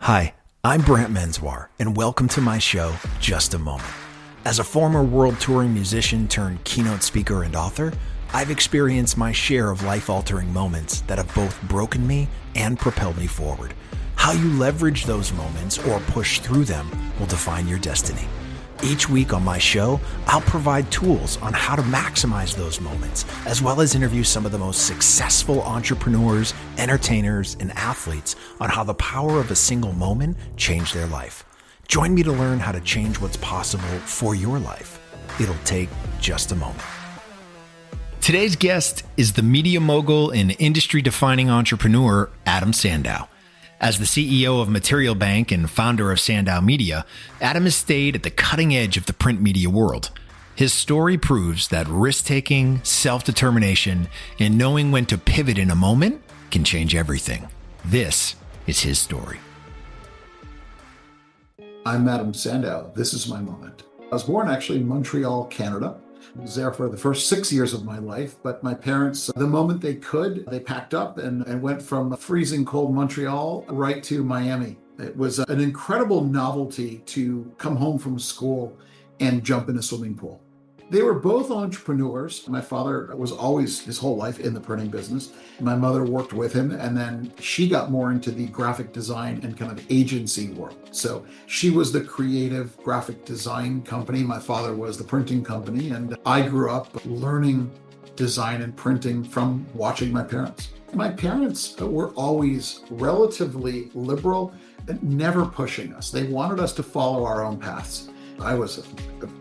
Hi, I'm Brant Menswar, and welcome to my show, Just a Moment. As a former world touring musician turned keynote speaker and author, I've experienced my share of life-altering moments that have both broken me and propelled me forward. How you leverage those moments or push through them will define your destiny. Each week on my show, I'll provide tools on how to maximize those moments, as well as interview some of the most successful entrepreneurs, entertainers, and athletes on how the power of a single moment changed their life. Join me to learn how to change what's possible for your life. It'll take just a moment. Today's guest is the media mogul and industry-defining entrepreneur, Adam Sandow. As the CEO of Material Bank and founder of Sandow Media, Adam has stayed at the cutting edge of the print media world. His story proves that risk-taking, self-determination, and knowing when to pivot in a moment can change everything. This is his story. I'm Adam Sandow. This is my moment. I was born actually in Montreal, Canada. I was there for the first 6 years of my life, but my parents, the moment they could, they packed up and went from freezing cold Montreal right to Miami. It was an incredible novelty to come home from school and jump in a swimming pool. They were both entrepreneurs. My father was always his whole life in the printing business. My mother worked with him, and then she got more into the graphic design and kind of agency world. So she was the creative graphic design company. My father was the printing company, and I grew up learning design and printing from watching my parents. My parents were always relatively liberal, but never pushing us. They wanted us to follow our own paths. I was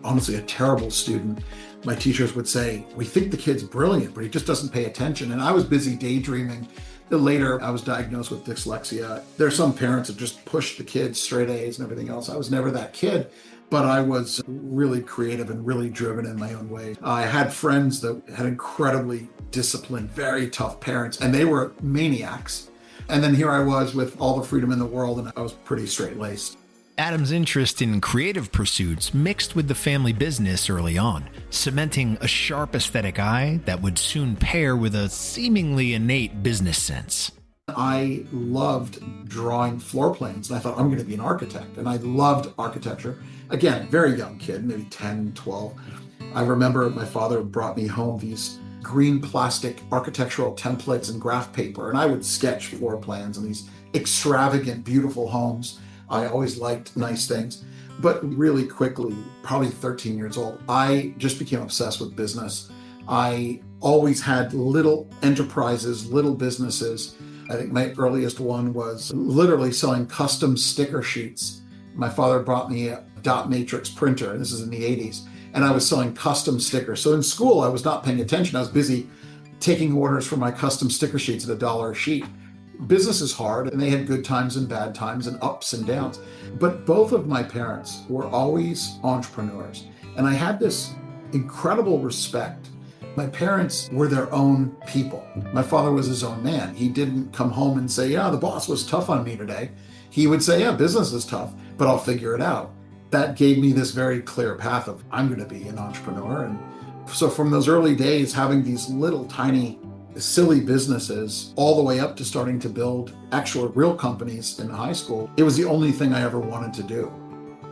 honestly a terrible student. My teachers would say, we think the kid's brilliant, but he just doesn't pay attention. And I was busy daydreaming. Later, I was diagnosed with dyslexia. There are some parents that just push the kids straight A's and everything else. I was never that kid, but I was really creative and really driven in my own way. I had friends that had incredibly disciplined, very tough parents, and they were maniacs. And then here I was with all the freedom in the world, and I was pretty straight-laced. Adam's interest in creative pursuits mixed with the family business early on, cementing a sharp aesthetic eye that would soon pair with a seemingly innate business sense. I loved drawing floor plans, and I thought, I'm going to be an architect. And I loved architecture. Again, very young kid, maybe 10, 12. I remember my father brought me home these green plastic architectural templates and graph paper, and I would sketch floor plans in these extravagant, beautiful homes. I always liked nice things, but really quickly, probably 13 years old, I just became obsessed with business. I always had little enterprises, little businesses. I think my earliest one was literally selling custom sticker sheets. My father brought me a dot matrix printer, and this is in the 80s, and I was selling custom stickers. So in school, I was not paying attention. I was busy taking orders for my custom sticker sheets at $1 a sheet. Business is hard, and they had good times and bad times and ups and downs. But both of my parents were always entrepreneurs. And I had this incredible respect. My parents were their own people. My father was his own man. He didn't come home and say, yeah, the boss was tough on me today. He would say, yeah, business is tough, but I'll figure it out. That gave me this very clear path of, I'm going to be an entrepreneur. And so from those early days, having these little tiny silly businesses all the way up to starting to build actual real companies in high school, it was the only thing I ever wanted to do.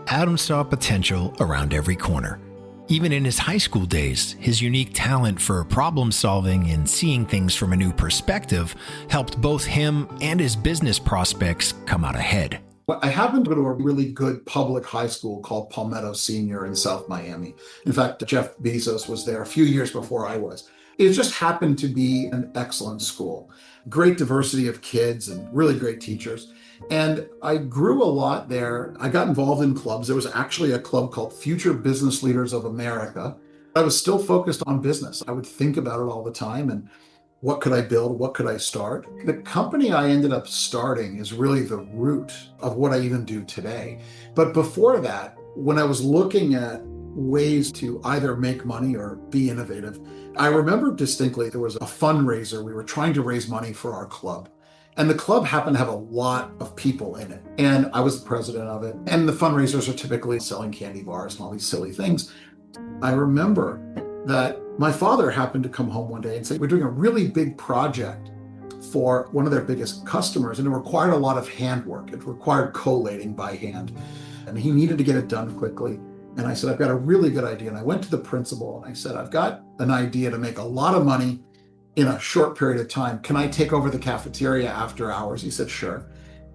Adam saw potential around every corner. Even in his high school days, his unique talent for problem solving and seeing things from a new perspective helped both him and his business prospects come out ahead. I happened to go to a really good public high school called Palmetto Senior in South Miami. In fact, Jeff Bezos was there a few years before I was. It just happened to be an excellent school. Great diversity of kids and really great teachers. And I grew a lot there. I got involved in clubs. There was actually a club called Future Business Leaders of America. I was still focused on business. I would think about it all the time and what could I build? What could I start? The company I ended up starting is really the root of what I even do today. But before that, when I was looking at ways to either make money or be innovative, I remember distinctly there was a fundraiser. We were trying to raise money for our club. And the club happened to have a lot of people in it. And I was the president of it. And the fundraisers are typically selling candy bars and all these silly things. I remember that my father happened to come home one day and say, we're doing a really big project for one of their biggest customers, and it required a lot of handwork. It required collating by hand, and he needed to get it done quickly. And I said, I've got a really good idea. And I went to the principal and I said, I've got an idea to make a lot of money in a short period of time. Can I take over the cafeteria after hours? He said, sure.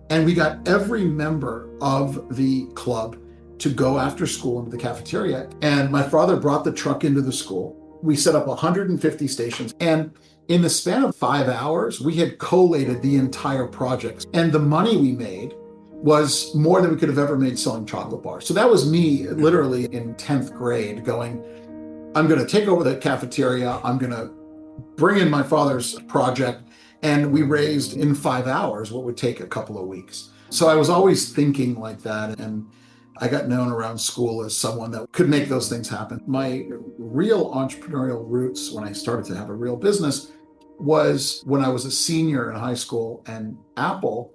And we got every member of the club to go after school into the cafeteria. And my father brought the truck into the school. We set up 150 stations. And in the span of 5 hours, we had collated the entire project. And the money we made was more than we could have ever made selling chocolate bars. So that was me literally in 10th grade going, I'm going to take over the cafeteria. I'm going to bring in my father's project. And we raised in 5 hours what would take a couple of weeks. So I was always thinking like that. And I got known around school as someone that could make those things happen. My real entrepreneurial roots when I started to have a real business was when I was a senior in high school, and Apple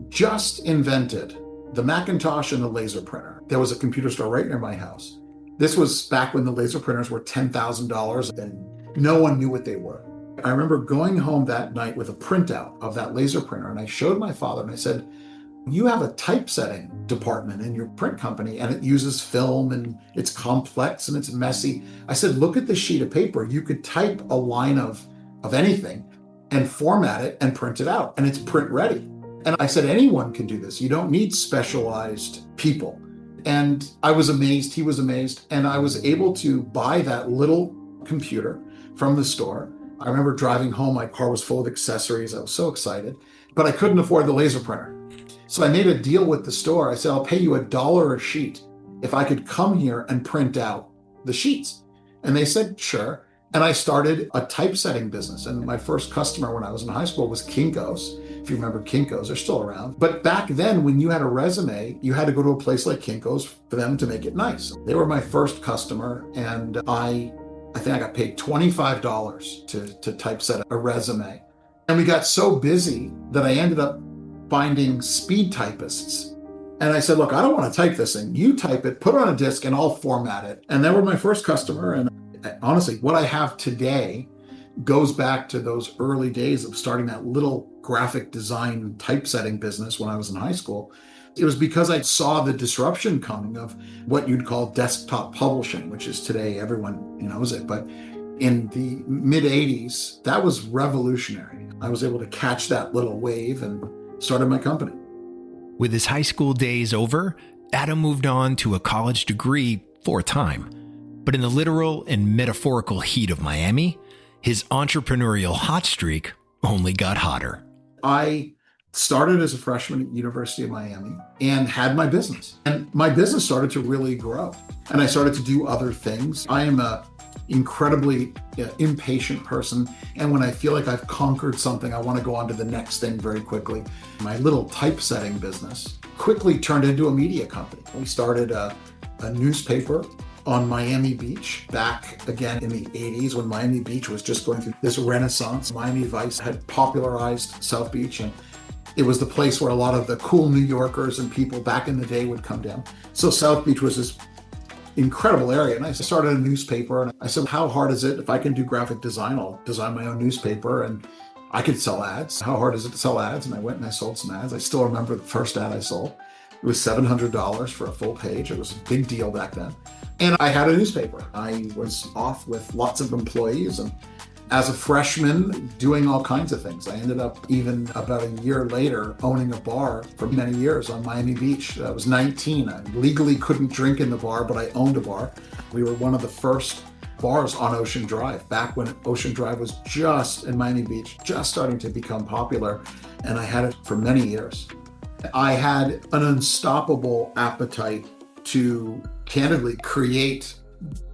just invented the Macintosh and the laser printer. There was a computer store right near my house. This was back when the laser printers were $10,000 and no one knew what they were. I remember going home that night with a printout of that laser printer, and I showed my father and I said, you have a typesetting department in your print company and it uses film and it's complex and it's messy. I said, look at the sheet of paper. You could type a line of anything and format it and print it out, and it's print ready. And I said, anyone can do this. You don't need specialized people. And I was amazed. He was amazed. And I was able to buy that little computer from the store. I remember driving home. My car was full of accessories. I was so excited, but I couldn't afford the laser printer. So I made a deal with the store. I said, I'll pay you $1 a sheet if I could come here and print out the sheets. And they said, sure. And I started a typesetting business. And my first customer when I was in high school was Kinko's. If you remember Kinko's, they're still around. But back then, when you had a resume, you had to go to a place like Kinko's for them to make it nice. They were my first customer, and I think I got paid $25 to typeset a resume. And we got so busy that I ended up finding speed typists. And I said, look, I don't want to type this thing. You type it, put it on a disk, and I'll format it. And they were my first customer. And honestly, what I have today goes back to those early days of starting that little graphic design typesetting business when I was in high school. It was because I saw the disruption coming of what you'd call desktop publishing, which is today everyone knows it. But in the mid 80s, that was revolutionary. I was able to catch that little wave and started my company. With his high school days over, Adam moved on to a college degree for a time. But in the literal and metaphorical heat of Miami, his entrepreneurial hot streak only got hotter. I started as a freshman at University of Miami and had my business. And my business started to really grow. And I started to do other things. I am a incredibly impatient person. And when I feel like I've conquered something, I want to go on to the next thing very quickly. My little typesetting business quickly turned into a media company. We started a newspaper on Miami Beach back again in the 80s when Miami Beach was just going through this renaissance. Miami Vice had popularized South Beach, and it was the place where a lot of the cool New Yorkers and people back in the day would come down. So South Beach was this incredible area. And I started a newspaper, and I said, how hard is it? If I can do graphic design, I'll design my own newspaper and I could sell ads. How hard is it to sell ads? And I went and I sold some ads. I still remember the first ad I sold. It was $700 for a full page. It was a big deal back then. And I had a newspaper. I was off with lots of employees, and as a freshman, doing all kinds of things. I ended up even about a year later owning a bar for many years on Miami Beach. I was 19. I legally couldn't drink in the bar, but I owned a bar. We were one of the first bars on Ocean Drive, back when Ocean Drive was just in Miami Beach, just starting to become popular. And I had it for many years. I had an unstoppable appetite to candidly create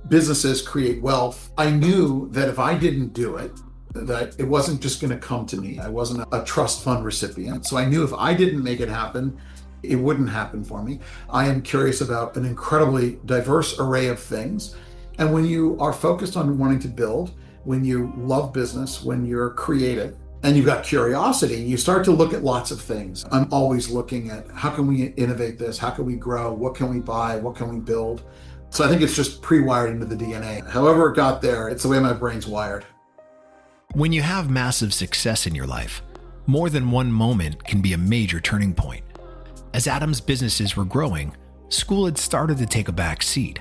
businesses, create wealth. I knew that if I didn't do it, that it wasn't just going to come to me. I wasn't a trust fund recipient. So I knew if I didn't make it happen, it wouldn't happen for me. I am curious about an incredibly diverse array of things. And when you are focused on wanting to build, when you love business, when you're creative, and you've got curiosity, you start to look at lots of things. I'm always looking at how can we innovate this? How can we grow? What can we buy? What can we build? So I think it's just pre-wired into the DNA. However it got there, it's the way my brain's wired. When you have massive success in your life, more than one moment can be a major turning point. As Adam's businesses were growing, school had started to take a back seat.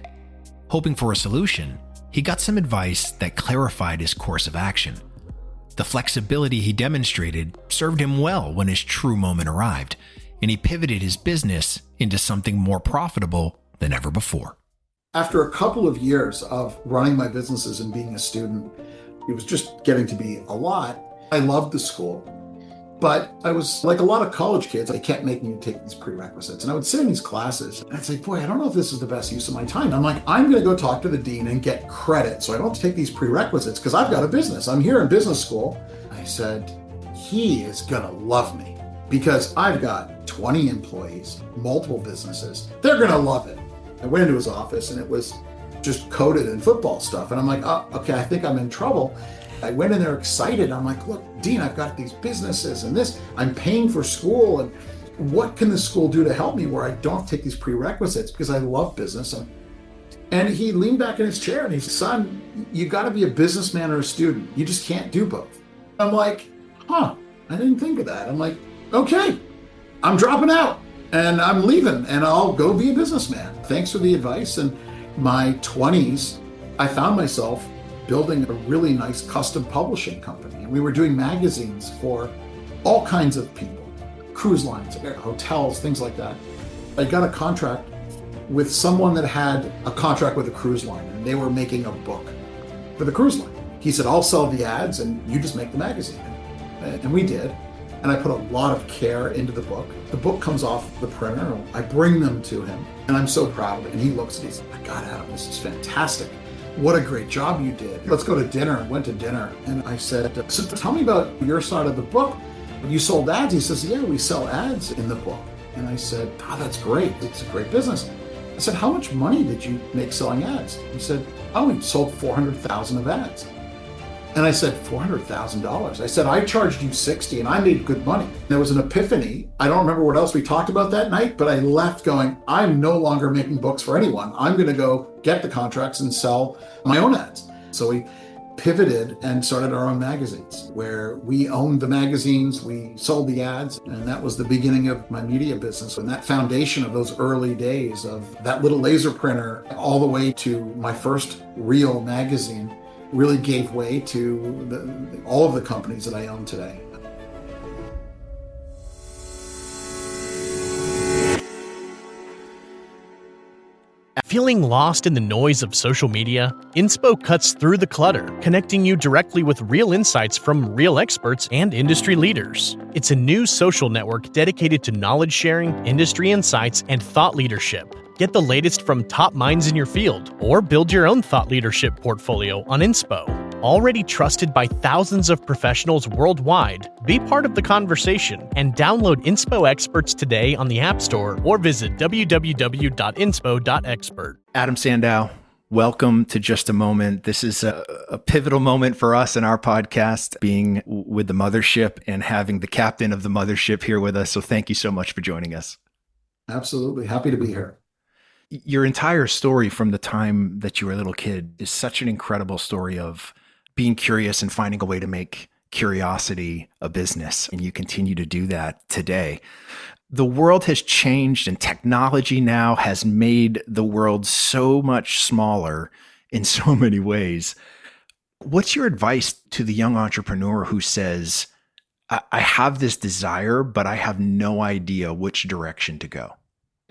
Hoping for a solution, he got some advice that clarified his course of action. The flexibility he demonstrated served him well when his true moment arrived, and he pivoted his business into something more profitable than ever before. After a couple of years of running my businesses and being a student, it was just getting to be a lot. I loved the school, but I was like a lot of college kids. They kept making me take these prerequisites, and I would sit in these classes and I'd say, boy, I don't know if this is the best use of my time. I'm like, I'm going to go talk to the dean and get credit so I don't have to take these prerequisites because I've got a business. I'm here in business school. I said, he is going to love me because I've got 20 employees, multiple businesses. They're going to love it. I went into his office and it was just coded in football stuff. And I'm like, oh, okay, I think I'm in trouble. I went in there excited. I'm like, look, Dean, I've got these businesses and this, I'm paying for school. And what can the school do to help me where I don't take these prerequisites because I love business? And he leaned back in his chair and he said, son, you got to be a businessman or a student. You just can't do both. I'm like, I didn't think of that. I'm like, okay, I'm dropping out and I'm leaving and I'll go be a businessman. Thanks for the advice. And my 20s, I found myself building a really nice custom publishing company. And we were doing magazines for all kinds of people, cruise lines, hotels, things like that. I got a contract with someone that had a contract with a cruise line, and they were making a book for the cruise line. He said, I'll sell the ads and you just make the magazine. And we did. And I put a lot of care into the book. The book comes off the printer. I bring them to him and I'm so proud of it. And he looks at it, he's like, my God, Adam, this is fantastic. What a great job you did. Let's go to dinner. And went to dinner. And I said, so tell me about your side of the book. You sold ads? He says, yeah, we sell ads in the book. And I said, that's great. It's a great business. I said, how much money did you make selling ads? He said, we sold 400,000 of ads. And I said, $400,000. I said, I charged you 60 and I made good money. There was an epiphany. I don't remember what else we talked about that night, but I left going, I'm no longer making books for anyone. I'm going to go get the contracts and sell my own ads. So we pivoted and started our own magazines where we owned the magazines, we sold the ads, and that was the beginning of my media business. And that foundation of those early days of that little laser printer all the way to my first real magazine really gave way to all of the companies that I own today. Feeling lost in the noise of social media? Inspo cuts through the clutter, connecting you directly with real insights from real experts and industry leaders. It's a new social network dedicated to knowledge sharing, industry insights, and thought leadership. Get the latest from top minds in your field, or build your own thought leadership portfolio on Inspo. Already trusted by thousands of professionals worldwide, be part of the conversation and download Inspo Experts today on the App Store or visit www.inspo.expert. Adam Sandow, welcome to Just a Moment. This is a pivotal moment for us in our podcast, being with the mothership and having the captain of the mothership here with us. So thank you so much for joining us. Absolutely. Happy to be here. Your entire story from the time that you were a little kid is such an incredible story of being curious and finding a way to make curiosity a business. And you continue to do that today. The world has changed and technology now has made the world so much smaller in so many ways. What's your advice to the young entrepreneur who says, I have this desire, but I have no idea which direction to go?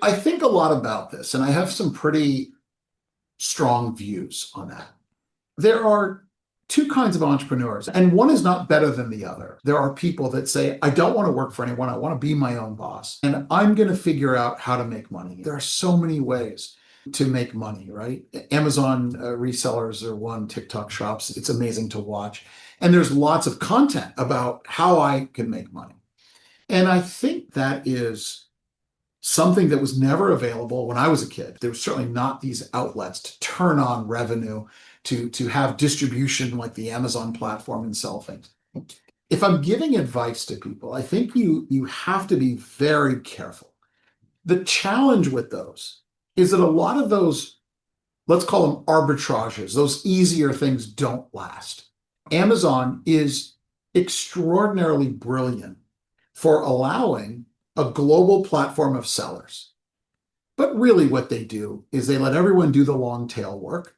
I think a lot about this, and I have some pretty strong views on that. There are two kinds of entrepreneurs, and one is not better than the other. There are people that say, I don't want to work for anyone. I want to be my own boss, and I'm going to figure out how to make money. There are so many ways to make money, right? Amazon resellers are one, TikTok shops. It's amazing to watch. And there's lots of content about how I can make money. And I think that is something that was never available when I was a kid. There was certainly not these outlets to turn on revenue, to have distribution like the Amazon platform and sell things. If I'm giving advice to people, I think you have to be very careful. The challenge with those is that a lot of those, let's call them arbitrages, those easier things don't last. Amazon is extraordinarily brilliant for allowing a global platform of sellers. But really, what they do is they let everyone do the long tail work.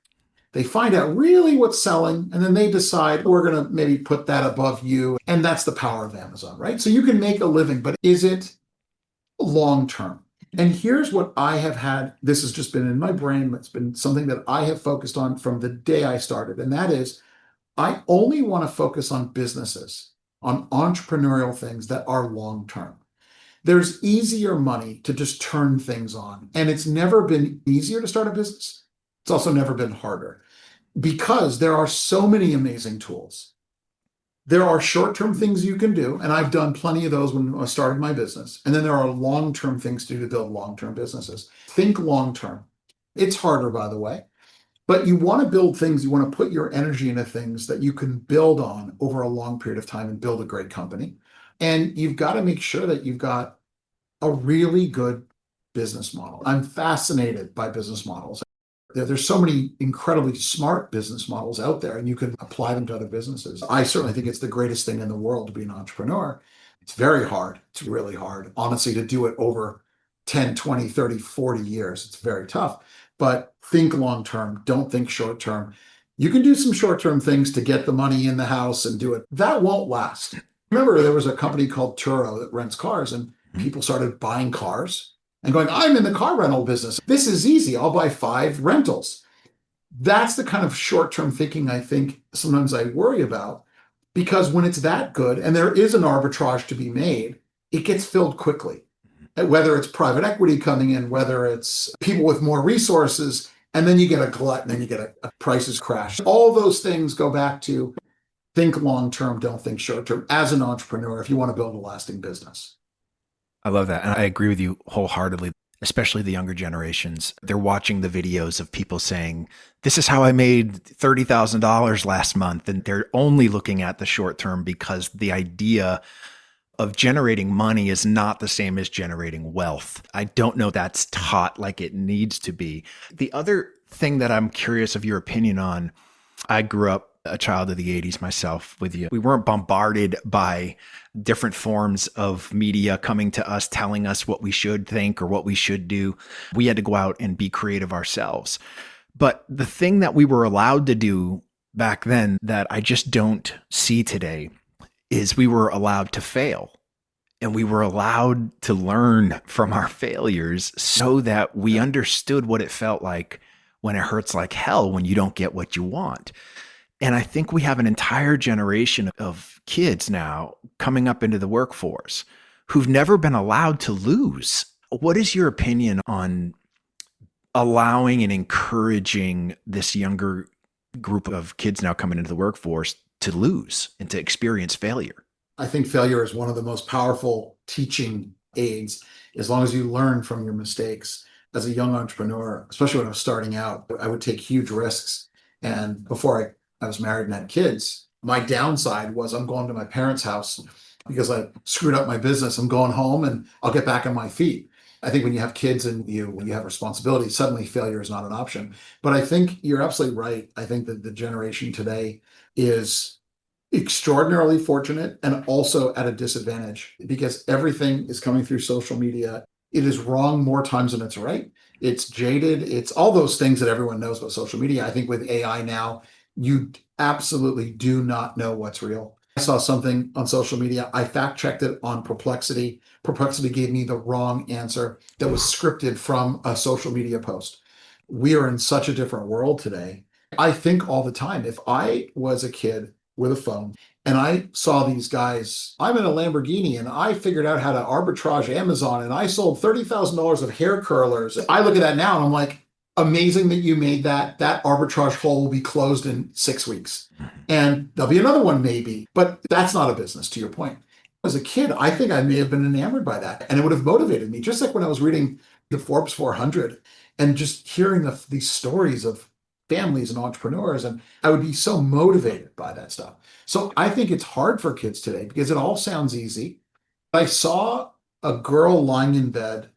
They find out really what's selling, and then they decide we're going to maybe put that above you. And that's the power of Amazon, right? So you can make a living, but is it long term? And here's what I have had. This has just been in my brain. It's been something that I have focused on from the day I started. And that is, I only want to focus on businesses, on entrepreneurial things that are long term. There's easier money to just turn things on. And it's never been easier to start a business. It's also never been harder because there are so many amazing tools. There are short-term things you can do, and I've done plenty of those when I started my business. And then there are long-term things to do to build long-term businesses. Think long-term. It's harder, by the way, but you want to build things, you want to put your energy into things that you can build on over a long period of time and build a great company. And you've got to make sure that you've got a really good business model. I'm fascinated by business models. There's so many incredibly smart business models out there, and you can apply them to other businesses. I certainly think it's the greatest thing in the world to be an entrepreneur. It's very hard. It's really hard, honestly, to do it over 10, 20, 30, 40 years. It's very tough. But think long term. Don't think short term. You can do some short term things to get the money in the house and do it. That won't last. Remember, there was a company called Turo that rents cars, and people started buying cars and going, I'm in the car rental business. This is easy. I'll buy 5 rentals. That's the kind of short-term thinking I think sometimes I worry about, because when it's that good and there is an arbitrage to be made, it gets filled quickly. Whether it's private equity coming in, whether it's people with more resources, and then you get a glut and then you get a prices crash. All those things go back to think long-term, don't think short-term as an entrepreneur if you want to build a lasting business. I love that. And I agree with you wholeheartedly, especially the younger generations. They're watching the videos of people saying, this is how I made $30,000 last month. And they're only looking at the short term because the idea of generating money is not the same as generating wealth. I don't know that's taught like it needs to be. The other thing that I'm curious of your opinion on, I grew up a child of the 80s myself with you. We weren't bombarded by different forms of media coming to us, telling us what we should think or what we should do. We had to go out and be creative ourselves. But the thing that we were allowed to do back then that I just don't see today is we were allowed to fail. And we were allowed to learn from our failures so that we understood what it felt like when it hurts like hell when you don't get what you want. And I think we have an entire generation of kids now coming up into the workforce who've never been allowed to lose. What is your opinion on allowing and encouraging this younger group of kids now coming into the workforce to lose and to experience failure? I think failure is one of the most powerful teaching aids, as long as you learn from your mistakes. As a young entrepreneur, especially when I was starting out, I would take huge risks. And before I was married and had kids, my downside was I'm going to my parents' house because I screwed up my business. I'm going home and I'll get back on my feet. I think when you have kids and when you have responsibility, suddenly failure is not an option. But I think you're absolutely right. I think that the generation today is extraordinarily fortunate and also at a disadvantage because everything is coming through social media. It is wrong more times than it's right. It's jaded. It's all those things that everyone knows about social media. I think with AI now, you absolutely do not know what's real. I saw something on social media. I fact checked it on Perplexity. Perplexity gave me the wrong answer that was scripted from a social media post. We are in such a different world today. I think all the time, if I was a kid with a phone and I saw these guys, I'm in a Lamborghini and I figured out how to arbitrage Amazon and I sold $30,000 of hair curlers. I look at that now and I'm like, amazing that you made that. That arbitrage hole will be closed in 6 weeks. And there'll be another one maybe, but that's not a business, to your point. As a kid, I think I may have been enamored by that and it would have motivated me. Just like when I was reading the Forbes 400 and just hearing these stories of families and entrepreneurs, and I would be so motivated by that stuff. So I think it's hard for kids today because it all sounds easy. I saw a girl lying in bed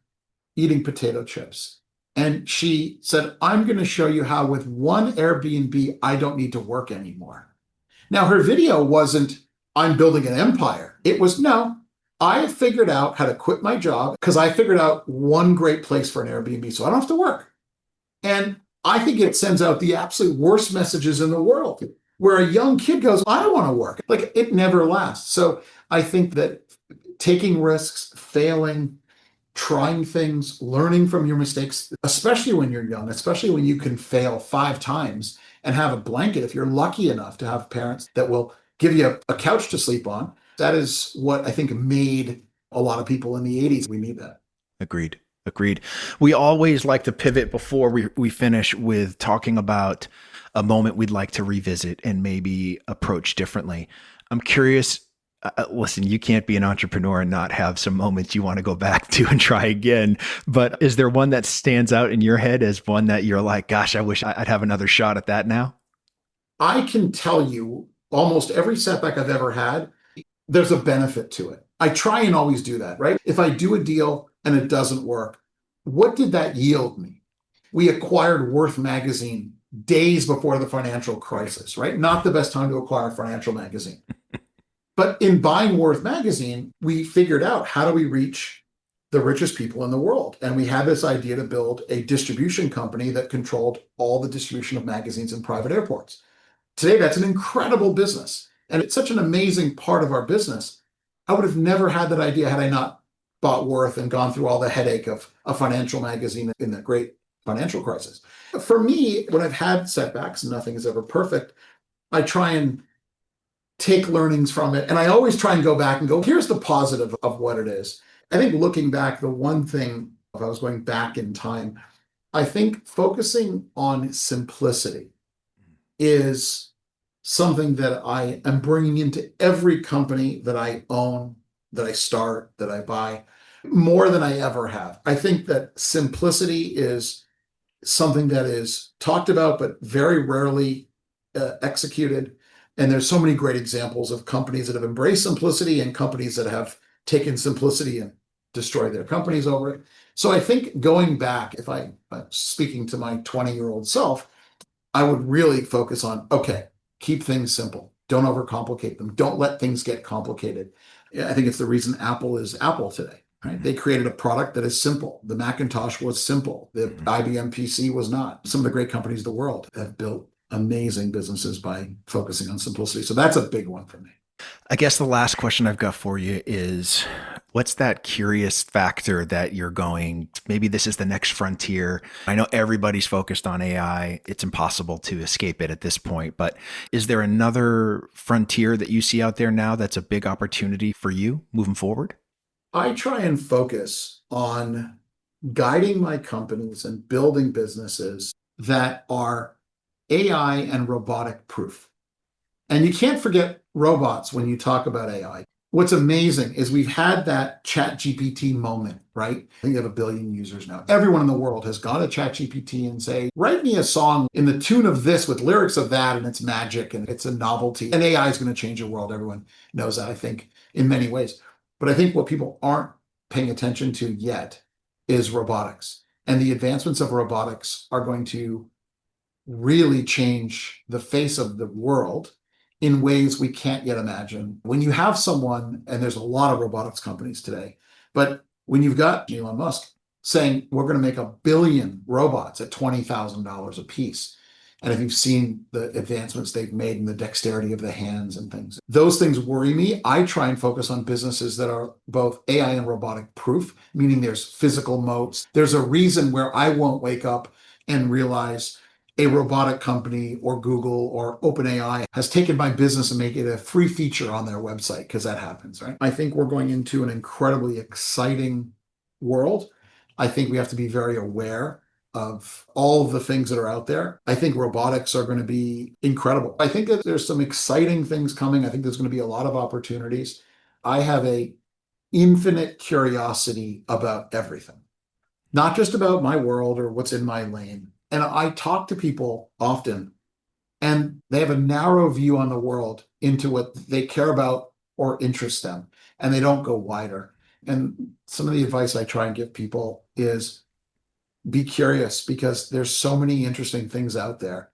eating potato chips. And she said, I'm going to show you how with one Airbnb, I don't need to work anymore. Now, her video wasn't, I'm building an empire. It was, no, I have figured out how to quit my job because I figured out one great place for an Airbnb so I don't have to work. And I think it sends out the absolute worst messages in the world where a young kid goes, I don't want to work. Like, it never lasts. So I think that taking risks, failing, trying things, learning from your mistakes, especially when you're young, especially when you can fail 5 times and have a blanket, if you're lucky enough to have parents that will give you a couch to sleep on. That is what I think made a lot of people in the 80s. We need that. Agreed. Agreed. We always like to pivot before we finish with talking about a moment we'd like to revisit and maybe approach differently. I'm curious. Listen, you can't be an entrepreneur and not have some moments you want to go back to and try again. But is there one that stands out in your head as one that you're like, gosh, I wish I'd have another shot at that now? I can tell you almost every setback I've ever had, there's a benefit to it. I try and always do that, right? If I do a deal and it doesn't work, what did that yield me? We acquired Worth magazine days before the financial crisis, right? Not the best time to acquire a financial magazine. But in buying Worth magazine, we figured out, how do we reach the richest people in the world? And we had this idea to build a distribution company that controlled all the distribution of magazines in private airports. Today, that's an incredible business. And it's such an amazing part of our business. I would have never had that idea had I not bought Worth and gone through all the headache of a financial magazine in the great financial crisis. For me, when I've had setbacks, and nothing is ever perfect, I try and take learnings from it. And I always try and go back and go, here's the positive of what it is. I think looking back, the one thing, if I was going back in time, I think focusing on simplicity is something that I am bringing into every company that I own, that I start, that I buy, more than I ever have. I think that simplicity is something that is talked about, but very rarely executed. And there's so many great examples of companies that have embraced simplicity and companies that have taken simplicity and destroyed their companies over it. So I think going back, if I'm speaking to my 20-year-old self, I would really focus on, okay, keep things simple. Don't overcomplicate them. Don't let things get complicated. I think it's the reason Apple is Apple today, right? They created a product that is simple. The Macintosh was simple. The IBM PC was not. Some of the great companies in the world have built amazing businesses by focusing on simplicity. So that's a big one for me. I guess the last question I've got for you is, what's that curious factor that you're going, maybe this is the next frontier? I know everybody's focused on AI. It's impossible to escape it at this point, but is there another frontier that you see out there now that's a big opportunity for you moving forward? I try and focus on guiding my companies and building businesses that are AI and robotic proof. And you can't forget robots when you talk about AI. What's amazing is we've had that ChatGPT moment, right? I think you have 1 billion users now. Everyone in the world has gone to ChatGPT and say, write me a song in the tune of this with lyrics of that, and it's magic and it's a novelty. And AI is going to change the world. Everyone knows that, I think, in many ways. But I think what people aren't paying attention to yet is robotics. And the advancements of robotics are going to really change the face of the world in ways we can't yet imagine. When you have someone, and there's a lot of robotics companies today, but when you've got Elon Musk saying, we're going to make 1 billion robots at $20,000 a piece. And if you've seen the advancements they've made in the dexterity of the hands and things, those things worry me. I try and focus on businesses that are both AI and robotic proof, meaning there's physical moats. There's a reason where I won't wake up and realize a robotic company or Google or OpenAI has taken my business and make it a free feature on their website, because that happens, right? I think we're going into an incredibly exciting world. I think we have to be very aware of all of the things that are out there. I think robotics are going to be incredible. I think that there's some exciting things coming. I think there's going to be a lot of opportunities. I have a infinite curiosity about everything, not just about my world or what's in my lane. And I talk to people often, and they have a narrow view on the world into what they care about or interests them, and they don't go wider. And some of the advice I try and give people is be curious, because there's so many interesting things out there,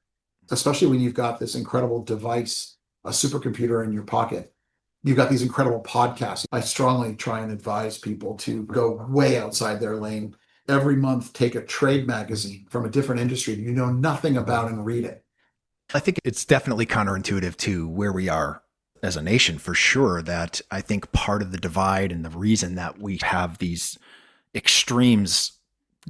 especially when you've got this incredible device a supercomputer in your pocket. You've got these incredible podcasts. I strongly try and advise people to go way outside their lane. Every month, take a trade magazine from a different industry you know nothing about and read it. I think it's definitely counterintuitive to where we are as a nation, for sure, that I think part of the divide and the reason that we have these extremes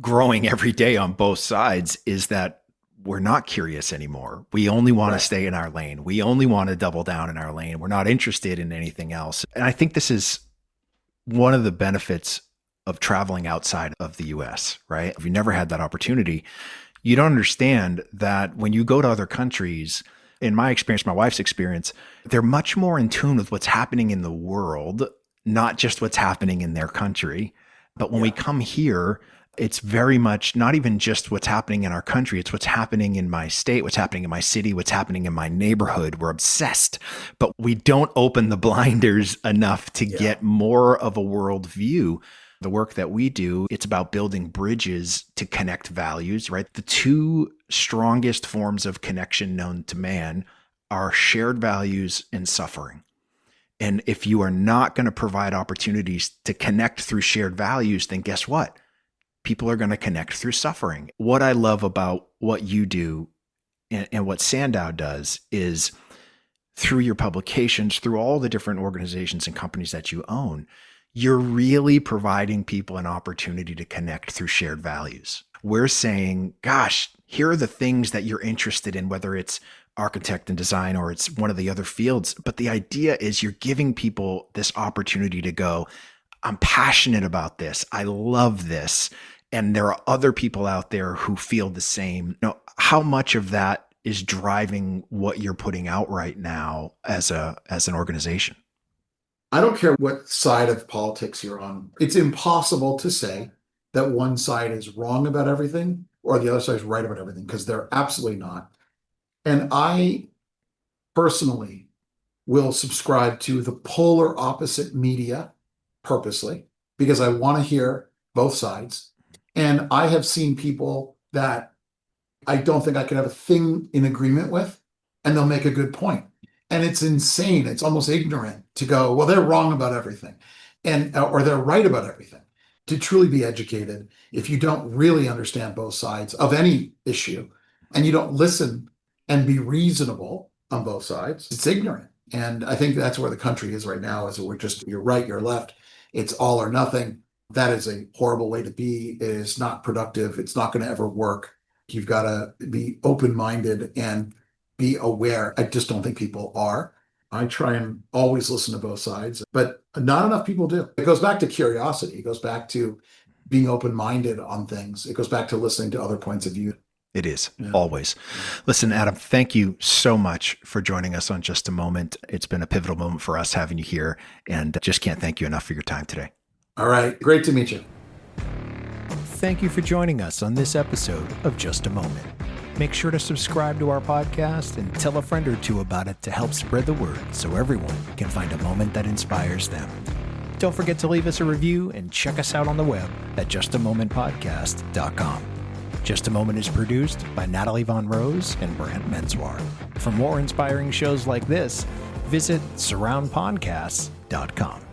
growing every day on both sides is that we're not curious anymore. We only want to stay in our lane. We only want to double down in our lane. We're not interested in anything else. And I think this is one of the benefits of traveling outside of the US, right? If you never had that opportunity, you don't understand that when you go to other countries, in my experience, my wife's experience, they're much more in tune with what's happening in the world, not just what's happening in their country. But when we come here, it's very much not even just what's happening in our country. It's what's happening in my state, what's happening in my city, what's happening in my neighborhood. We're obsessed, but we don't open the blinders enough to get more of a world view. The work that we do, it's about building bridges to connect values, right? The two strongest forms of connection known to man are shared values and suffering. And if you are not going to provide opportunities to connect through shared values, then guess what? People are going to connect through suffering. What I love about what you do and what Sandow does is through your publications, through all the different organizations and companies that you own, you're really providing people an opportunity to connect through shared values. We're saying, gosh, here are the things that you're interested in, whether it's architect and design or it's one of the other fields. But the idea is you're giving people this opportunity to go, I'm passionate about this. I love this. And there are other people out there who feel the same. You know, how much of that is driving what you're putting out right now as an organization? I don't care what side of politics you're on. It's impossible to say that one side is wrong about everything or the other side is right about everything, because they're absolutely not. And I personally will subscribe to the polar opposite media purposely because I want to hear both sides. And I have seen people that I don't think I could have a thing in agreement with, and they'll make a good point. And it's insane. It's almost ignorant to go, well, they're wrong about everything, or they're right about everything. To truly be educated, if you don't really understand both sides of any issue, and you don't listen and be reasonable on both sides, it's ignorant. And I think that's where the country is right now, is that we're just, you're right, you're left. It's all or nothing. That is a horrible way to be. It is not productive. It's not going to ever work. You've got to be open-minded and be aware. I just don't think people are. I try and always listen to both sides, but not enough people do. It goes back to curiosity. It goes back to being open-minded on things. It goes back to listening to other points of view. It is, always. Listen, Adam, thank you so much for joining us on Just a Moment. It's been a pivotal moment for us having you here, and just can't thank you enough for your time today. All right. Great to meet you. Thank you for joining us on this episode of Just a Moment. Make sure to subscribe to our podcast and tell a friend or two about it to help spread the word so everyone can find a moment that inspires them. Don't forget to leave us a review and check us out on the web at justamomentpodcast.com. Just a Moment is produced by Natalie Von Rose and Brant Menswar. For more inspiring shows like this, visit surroundpodcasts.com.